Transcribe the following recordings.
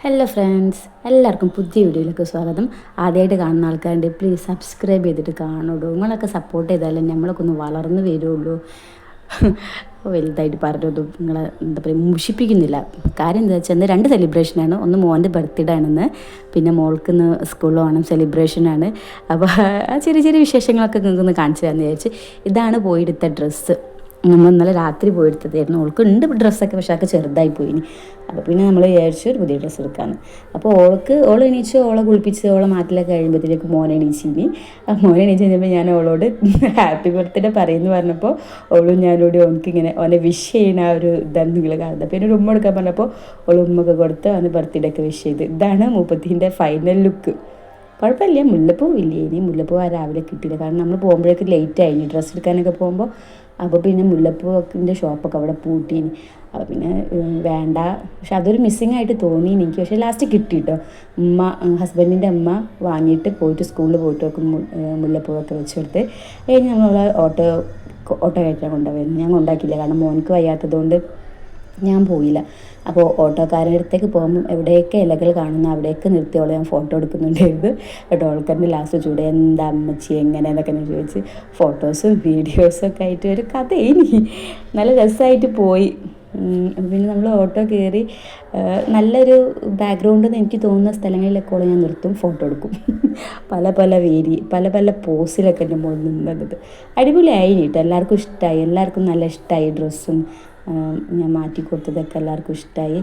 Hello friends, എല്ലാവർക്കും പുതിയ വീഡിയോയിലേക്ക് സ്വാഗതം. ആദ്യമായിട്ട് കാണുന്ന ആൾക്കാരുണ്ട്, പ്ലീസ് സബ്സ്ക്രൈബ് ചെയ്തിട്ട് കാണുള്ളൂ. നിങ്ങളൊക്കെ സപ്പോർട്ട് ചെയ്താലേ നമ്മളൊക്കെ ഒന്ന് വളർന്നു വരുള്ളൂ. വലുതായിട്ട് പറഞ്ഞതും നിങ്ങളെ എന്താ പറയുക മുഷിപ്പിക്കുന്നില്ല. കാര്യം എന്താ വെച്ചാൽ ഇന്ന് 2 സെലിബ്രേഷനാണ്. ഒന്ന് മോൻ്റെ ബർത്ത്ഡേ ആണെന്ന്, പിന്നെ മോൾക്ക് ഇന്ന് സ്കൂളിൽ ഓണം സെലിബ്രേഷനാണ്. അപ്പോൾ ആ ചെറിയ ചെറിയ വിശേഷങ്ങളൊക്കെ നിങ്ങൾക്കൊന്ന് കാണിച്ചു തരാമെന്ന് വിചാരിച്ച്. ഇതാണ് പോയെടുത്ത ഡ്രസ്സ്. നമ്മൾ ഇന്നലെ രാത്രി പോയെടുത്തതായിരുന്നു. ഓൾക്ക് ഉണ്ട് ഡ്രസ്സൊക്കെ, പക്ഷേ അതൊക്കെ ചെറുതായി പോയിനി. അപ്പോൾ പിന്നെ നമ്മൾ വിചാരിച്ചു ഒരു പുതിയ ഡ്രസ്സ് എടുക്കാമെന്ന്. അപ്പോൾ ഓൾ എണീച്ച് ഓളെ കുളിപ്പിച്ച് ഓളെ മാറ്റിലൊക്കെ കഴിയുമ്പോഴത്തേക്ക് മോനെ എണീച്ചിനി. ആ മോനെ എണീച്ച് കഴിഞ്ഞപ്പോൾ ഞാൻ ഓളോട് ഹാപ്പി ബർത്ത്ഡേ പറയുമെന്ന് പറഞ്ഞപ്പോൾ ഓളും ഞാനോട് ഓനക്കിങ്ങനെ ഓനെ വിഷ് ചെയ്യുന്ന ആ ഒരു ഇതാണ് നിങ്ങൾ കാണുന്നത്. പിന്നെ ഒരു ഉമ്മ എടുക്കാൻ പറഞ്ഞപ്പോൾ ഓൾ ഉമ്മൊക്കെ കൊടുത്ത് അവന് ബർത്ത്ഡേ ഒക്കെ വിഷ് ചെയ്ത്. ഇതാണ് മുപ്പത്തിൻ്റെ ഫൈനൽ ലുക്ക്. കുഴപ്പമില്ല, മുല്ലപ്പൂ ഇല്ല. ഇനി മുല്ലപ്പൂ രാവിലെ കിട്ടിയില്ല, കാരണം നമ്മൾ പോകുമ്പോഴേക്ക് ലേറ്റ് ആയിനി ഡ്രസ്സ് എടുക്കാനൊക്കെ പോകുമ്പോൾ. അപ്പോൾ പിന്നെ മുല്ലപ്പൂവിൻ്റെ ഷോപ്പൊക്കെ അവിടെ പൂട്ടീനി. അപ്പോൾ പിന്നെ വേണ്ട. പക്ഷെ അതൊരു മിസ്സിങ് ആയിട്ട് തോന്നി എനിക്ക്. പക്ഷേ ലാസ്റ്റ് കിട്ടി കേട്ടോ. ഹസ്ബൻഡിൻ്റെ അമ്മ വാങ്ങിയിട്ട് പോയിട്ട് സ്കൂളിൽ പോയിട്ട് ഒക്കെ മുല്ലപ്പൂവൊക്കെ വെച്ച് കൊടുത്ത് കഴിഞ്ഞ് നമ്മൾ ഓട്ടോ കയറ്റാൻ കൊണ്ടുപോയിരുന്നു. ഞാൻ കൊണ്ടാക്കിയില്ല, കാരണം മോനക്ക് വയ്യാത്തതുകൊണ്ട് ഞാൻ പോയില്ല. അപ്പോൾ ഓട്ടോക്കാരുടെ അടുത്തേക്ക് പോകുമ്പോൾ എവിടെയൊക്കെ ഇലകൾ കാണുന്നു അവിടെയൊക്കെ നിർത്തിയോളെ ഞാൻ ഫോട്ടോ എടുക്കുന്നുണ്ടായിരുന്നു കേട്ടോ. ആൾക്കാരുടെ ലാസ്റ്റ് ചൂടെ എന്താ അമ്മച്ചി എങ്ങനെയെന്നൊക്കെ ഞാൻ ചോദിച്ച് ഫോട്ടോസും വീഡിയോസും ഒക്കെ ആയിട്ട് ഒരു കഥയിനി. നല്ല രസമായിട്ട് പോയി. പിന്നെ നമ്മൾ ഓട്ടോ കയറി നല്ലൊരു ബാക്ക്ഗ്രൗണ്ടിൽ നിന്ന് എനിക്ക് തോന്നുന്ന സ്ഥലങ്ങളിലൊക്കെ ഞാൻ നിർത്തും, ഫോട്ടോ എടുക്കും. പല പല പോസിലൊക്കെ എൻ്റെ മുകളിൽ നിന്നത് അടിപൊളിയായി കേട്ടോ. എല്ലാവർക്കും ഇഷ്ടമായി, എല്ലാവർക്കും നല്ല ഇഷ്ടമായി. ഡ്രസ്സും ഞാൻ മാറ്റി കൊടുത്തതൊക്കെ എല്ലാവർക്കും ഇഷ്ടമായി.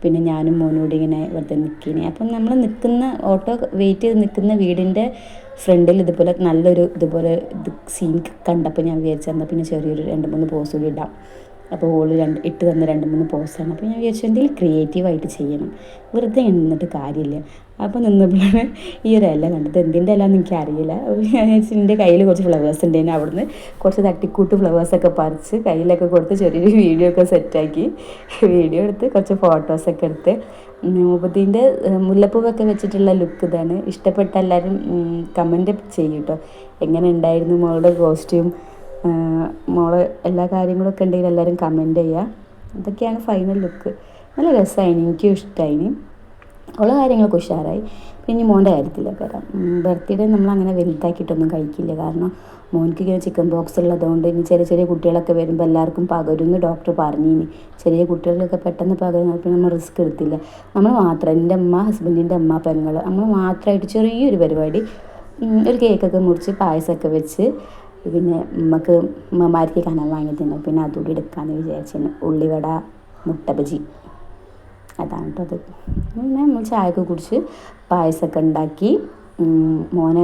പിന്നെ ഞാനും മോനോട് ഇങ്ങനെ വെറുതെ നിൽക്കിനെ. അപ്പം നമ്മൾ നിൽക്കുന്ന ഓട്ടോ വെയിറ്റ് ചെയ്ത് നിൽക്കുന്ന വീടിൻ്റെ ഫ്രണ്ടിൽ ഇതുപോലെ നല്ലൊരു സീൻ കണ്ടപ്പോൾ ഞാൻ വിചാരിച്ചെന്നാൽ പിന്നെ ചെറിയൊരു 2-3 പോസ് കൂടി ഇടാം. അപ്പോൾ ഓള് ഇട്ട് തന്ന 2-3 പോസാണ്. അപ്പോൾ ഞാൻ വിചാരിച്ചു എന്തെങ്കിലും ക്രിയേറ്റീവായിട്ട് ചെയ്യണം, വെറുതെ നിന്നിട്ട് കാര്യമില്ല. അപ്പോൾ നിന്നപ്പോഴാണ് ഈ ഒരു ഇല കണ്ടത്. എന്തിൻ്റെ ഇല എന്ന് എനിക്കറിയില്ല. ഞാൻ വിചാരിച്ചു എൻ്റെ കയ്യിൽ കുറച്ച് ഫ്ലവേഴ്സ് ഉണ്ടായിരുന്നു, അവിടുന്ന് കുറച്ച് തട്ടിക്കൂട്ട് ഫ്ലവേഴ്സൊക്കെ പറിച്ച് കയ്യിലൊക്കെ കൊടുത്ത് ചെറിയൊരു വീഡിയോ ഒക്കെ സെറ്റാക്കി. വീഡിയോ എടുത്ത് കുറച്ച് ഫോട്ടോസൊക്കെ എടുത്ത് മുപ്പത്തിൻ്റെ മുല്ലപ്പൂവൊക്കെ വെച്ചിട്ടുള്ള ലുക്ക് ഇതാണ്. ഇഷ്ടപ്പെട്ട എല്ലാവരും കമൻറ്റ് ചെയ്യും കേട്ടോ, എങ്ങനെ ഉണ്ടായിരുന്നു മോളുടെ കോസ്റ്റ്യൂം, മോള് എല്ലാ കാര്യങ്ങളൊക്കെ ഉണ്ടെങ്കിൽ എല്ലാവരും കമൻറ്റ് ചെയ്യുക. ഇതൊക്കെയാണ് ഫൈനൽ ലുക്ക്. നല്ല രസമായിന്, എനിക്കും ഇഷ്ടമായിന്. ഉള്ള കാര്യങ്ങളൊക്കെ ഉഷാറായി. പിന്നെ മോൻ്റെ കാര്യത്തിലൊക്കെ വരാം. ബർത്ത്ഡേ നമ്മളങ്ങനെ വലുതാക്കിയിട്ടൊന്നും കഴിക്കില്ല, കാരണം മോൻക്ക് ഇങ്ങനെ ചിക്കൻ ബോക്സ് ഉള്ളതുകൊണ്ട് ഇനി ചെറിയ കുട്ടികളൊക്കെ വരുമ്പോൾ എല്ലാവർക്കും പകരുമെന്ന് ഡോക്ടർ പറഞ്ഞിനി. ചെറിയ കുട്ടികൾക്കൊക്കെ പെട്ടെന്ന് പകരുന്ന പിന്നെ നമ്മൾ റിസ്ക് എടുത്തില്ല. നമ്മൾ മാത്രം, എൻ്റെ അമ്മ, ഹസ്ബൻഡിൻ്റെ അമ്മ, പെങ്ങൾ, നമ്മൾ മാത്രമായിട്ട് ചെറിയൊരു പരിപാടി, ഒരു കേക്കൊക്കെ മുറിച്ച് പായസമൊക്കെ വെച്ച് പിന്നെ ഉമ്മമാർക്ക് കനം വാങ്ങി തന്നെ പിന്നെ അതുകൂടി എടുക്കാമെന്ന് വിചാരിച്ചിരുന്നു. ഉള്ളിവട, മുട്ട ബജി, അതാണ് കേട്ടോ അത്. പിന്നെ നമ്മൾ ചായയൊക്കെ കുടിച്ച് പായസമൊക്കെ ഉണ്ടാക്കി. മോനെ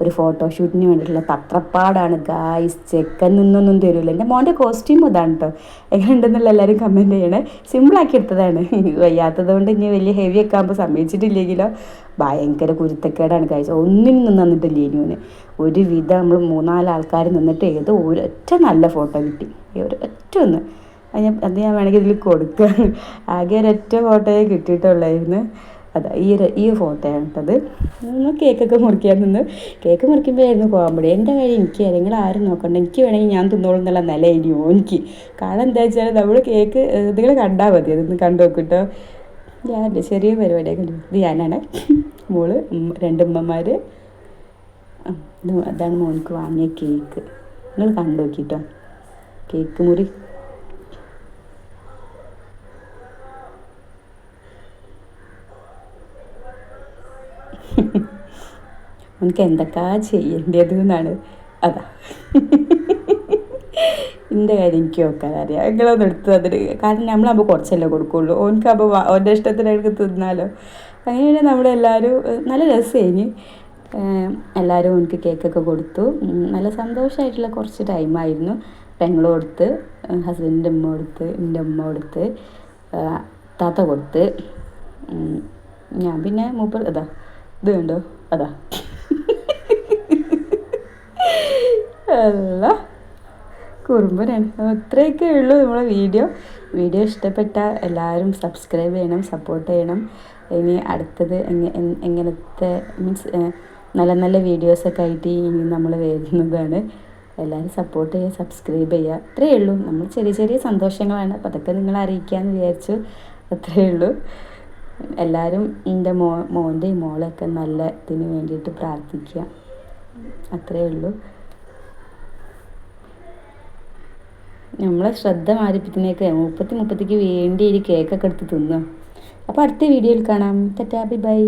ഒരു ഫോട്ടോഷൂട്ടിന് വേണ്ടിയിട്ടുള്ള തത്രപ്പാടാണ് ഗായ്സ്. ചെക്കൻ നിന്നൊന്നും തരില്ല. എൻ്റെ മോൻ്റെ കോസ്റ്റ്യൂം അതാണ് കേട്ടോ. എങ്ങനെ ഉണ്ടെന്നുള്ള എല്ലാവരും കമൻറ്റ് ചെയ്യണേ. സിമ്പിളാക്കി എടുത്തതാണ്. വയ്യാത്തത് കൊണ്ട് ഇനി വലിയ ഹെവി ഒക്കെ ആകുമ്പോൾ സമ്മതിച്ചിട്ടില്ലെങ്കിലോ ഭയങ്കര കുരുത്തക്കേടാണ് ഗായ്സ്. ഒന്നിനും നിന്നിട്ടില്ല ഇനിയോന്. ഒരുവിധം നമ്മൾ 3-4 ആൾക്കാർ നിന്നിട്ട് ഒരൊറ്റ നല്ല ഫോട്ടോ കിട്ടി, ഒരൊറ്റ ഒന്ന്. അത് ഞാൻ വേണമെങ്കിൽ ഇതിൽ കൊടുക്കാം. ആകെ ഒരൊറ്റ ഫോട്ടോയെ കിട്ടിയിട്ടുള്ളായിരുന്നു. അതാ ഈ ഫോട്ടോയാണ് കേട്ടത്. കേക്കൊക്കെ മുറിക്കാൻ നിന്ന്. കേക്ക് മുറിക്കുമ്പോഴായിരുന്നു കോമഡി. എൻ്റെ കാര്യം എനിക്ക് നിങ്ങൾ ആരും നോക്കണ്ട, എനിക്ക് വേണമെങ്കിൽ ഞാൻ തിന്നോളും എന്നുള്ള നില ഇനിയോ എനിക്ക്. കാരണം എന്താ വെച്ചാൽ നമ്മൾ കേക്ക് നിങ്ങൾ കണ്ടാൽ മതി, അതൊന്ന് കണ്ടു നോക്കിട്ടോ. ഞാനല്ലേ ചെറിയ പരിപാടിയൊക്കെ ഇത് ഞാനാണ്. മോള് 2 ഉമ്മമാർ. അതാണ് മോൾക്ക് വാങ്ങിയ കേക്ക്. നിങ്ങൾ കണ്ടു നോക്കിട്ടോ കേക്ക് മുറി. എനിക്ക് എന്തൊക്കെ ചെയ്യേണ്ടത് എന്നാണ്. അതാ എൻ്റെ കാര്യം എനിക്ക് നോക്കാൻ അറിയാം. നിങ്ങളൊന്നും എടുത്ത് അതിന്, കാരണം നമ്മളാകുമ്പോൾ കുറച്ചല്ലേ കൊടുക്കുള്ളൂ. ഓനക്കാകുമ്പോൾ ഓൻ്റെ ഇഷ്ടത്തിനൊക്കെ തിന്നാലോ. അങ്ങനെ നമ്മളെല്ലാവരും നല്ല രസമായിന്. എല്ലാവരും എനിക്ക് കേക്കൊക്കെ കൊടുത്തു. നല്ല സന്തോഷമായിട്ടുള്ള കുറച്ച് ടൈമായിരുന്നു. പെങ്ങൾ കൊടുത്ത്, ഹസ്ബൻഡിൻ്റെ ഉമ്മ കൊടുത്ത്, എൻ്റെ ഉമ്മ കൊടുത്ത്, താത്ത കൊടുത്ത്, ഞാൻ പിന്നെ അതാ ഇത് കണ്ടോ, അതാ അല്ല കുറുമ്പനാണ്. ഇത്രയൊക്കെ ഉള്ളൂ നമ്മളെ വീഡിയോ ഇഷ്ടപ്പെട്ട എല്ലാവരും സബ്സ്ക്രൈബ് ചെയ്യണം, സപ്പോർട്ട് ചെയ്യണം. ഇനി അടുത്തത് എങ്ങനത്തെ മീൻസ് നല്ല നല്ല വീഡിയോസൊക്കെ ആയിട്ട് ഇനി നമ്മൾ വരുന്നതാണ്. എല്ലാവരും സപ്പോർട്ട് ചെയ്യുക, സബ്സ്ക്രൈബ് ചെയ്യുക. അത്രയേ ഉള്ളൂ. നമ്മൾ ചെറിയ സന്തോഷങ്ങളാണ്, അപ്പോൾ അതൊക്കെ നിങ്ങളെ അറിയിക്കാമെന്ന് വിചാരിച്ചു. അത്രയേ ഉള്ളൂ. എല്ലാവരും എൻ്റെ മോൻ്റെയും മോളൊക്കെ നല്ല ഇതിന് വേണ്ടിയിട്ട് പ്രാർത്ഥിക്കുക. അത്രയേ ഉള്ളൂ. നമ്മളെ ശ്രദ്ധ മാറിപ്പിക്കുന്നേക്ക് മുപ്പത്തിക്ക് വേണ്ടി ഒരു കേക്കൊക്കെ എടുത്ത് തിന്നുക. അപ്പോൾ അടുത്ത വീഡിയോയിൽ കാണാം. Tata bye bye.